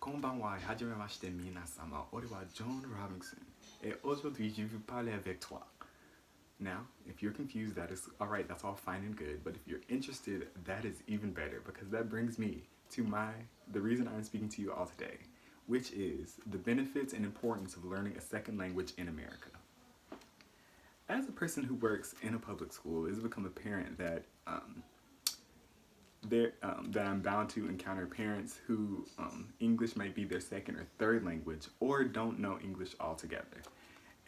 Konbanwa, hajimemashite minasama, orewa John Robinson, et aujourd'hui je veux parler avec toi. Now, if you're confused, that is alright, that's all fine and good, but if you're interested, that is even better, because that brings me to the reason I'm speaking to you all today, which is the benefits and importance of learning a second language in America. As a person who works in a public school, it's become apparent that that I'm bound to encounter parents who English might be their second or third language or don't know English altogether.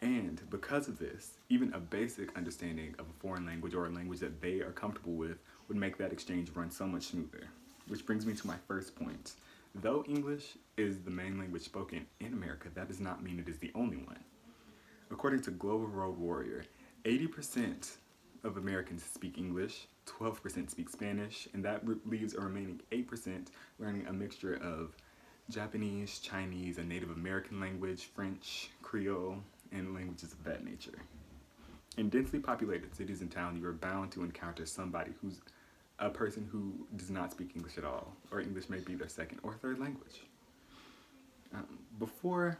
And because of this, even a basic understanding of a foreign language or a language that they are comfortable with would make that exchange run so much smoother. Which brings me to my first point. Though English is the main language spoken in America, that does not mean it is the only one. According to Global Road Warrior, 80% of Americans speak English, 12% speak Spanish, and that leaves a remaining 8% learning a mixture of Japanese, Chinese, a Native American language, French, Creole, and languages of that nature. In densely populated cities and towns, you are bound to encounter somebody who's a person who does not speak English at all, or English may be their second or third language. Before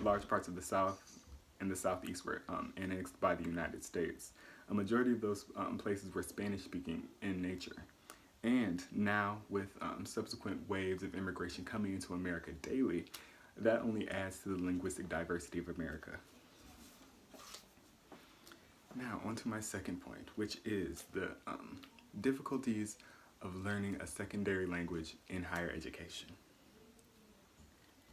large parts of the South and the Southeast were annexed by the United States, a majority of those places were Spanish-speaking in nature. And now, with subsequent waves of immigration coming into America daily, that only adds to the linguistic diversity of America. Now, on to my second point, which is the difficulties of learning a secondary language in higher education.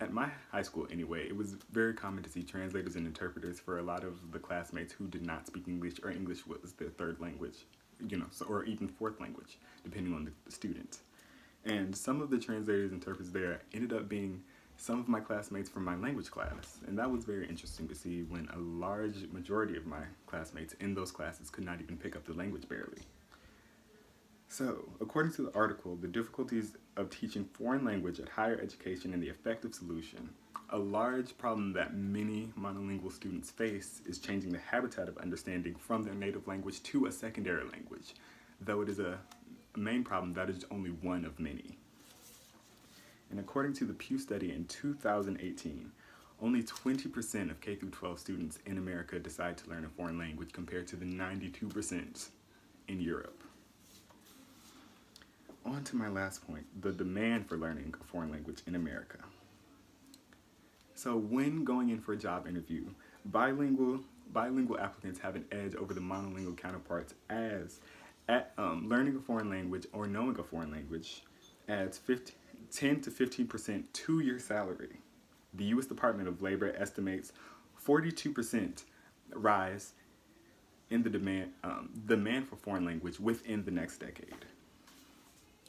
At my high school, anyway, it was very common to see translators and interpreters for a lot of the classmates who did not speak English, or English was their third language, or even fourth language, depending on the student. And some of the translators and interpreters there ended up being some of my classmates from my language class. And that was very interesting to see when a large majority of my classmates in those classes could not even pick up the language barely. So, according to the article, The Difficulties of Teaching Foreign Language at Higher Education and the Effective Solution, a large problem that many monolingual students face is changing the habitat of understanding from their native language to a secondary language. Though it is a main problem, that is only one of many. And according to the Pew study in 2018, only 20% of K-12 students in America decide to learn a foreign language compared to the 92% in Europe. On to my last point, the demand for learning a foreign language in America. So when going in for a job interview, bilingual applicants have an edge over the monolingual counterparts as learning a foreign language or knowing a foreign language adds 10 to 15% to your salary. The U.S. Department of Labor estimates 42% rise in the demand for foreign language within the next decade.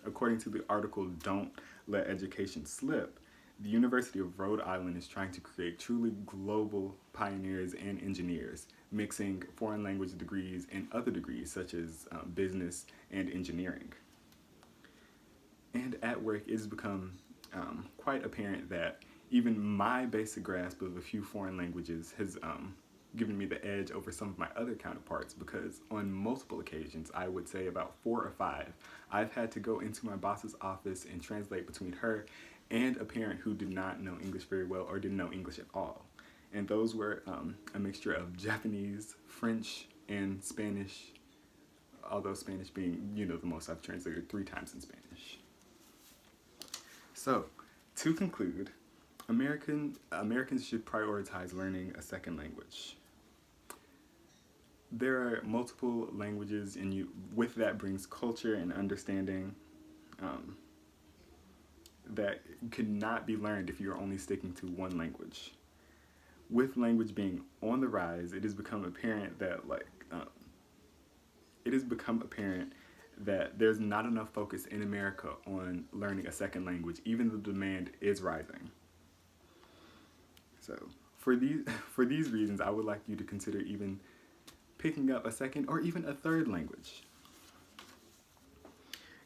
According to the article, Don't Let Education Slip, the University of Rhode Island is trying to create truly global pioneers and engineers, mixing foreign language degrees and other degrees such as business and engineering. And at work, it has become quite apparent that even my basic grasp of a few foreign languages has given me the edge over some of my other counterparts, because on multiple occasions, I would say about 4 or 5, I've had to go into my boss's office and translate between her and a parent who did not know English very well or didn't know English at all. And those were a mixture of Japanese, French, and Spanish, although Spanish being, the most I've translated 3 times in Spanish. So, to conclude, Americans should prioritize learning a second language. There are multiple languages, and with that brings culture and understanding that could not be learned if you're only sticking to one language. With language being on the rise, it has become apparent that there's not enough focus in America on learning a second language, even though the demand is rising. So, for these reasons, I would like you to consider even picking up a second or even a third language.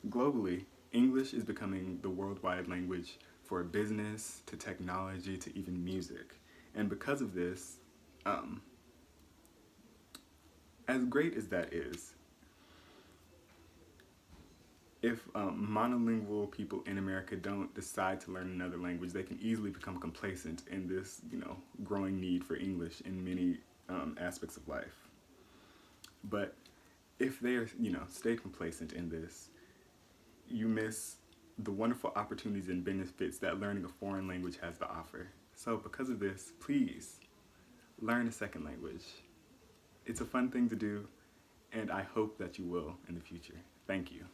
Globally, English is becoming the worldwide language for business, to technology, to even music. And because of this, as great as that is, if monolingual people in America don't decide to learn another language, they can easily become complacent in this, growing need for English in many aspects of life. But if they are, stay complacent in this, you miss the wonderful opportunities and benefits that learning a foreign language has to offer. So because of this, please learn a second language. It's a fun thing to do, and I hope that you will in the future. Thank you.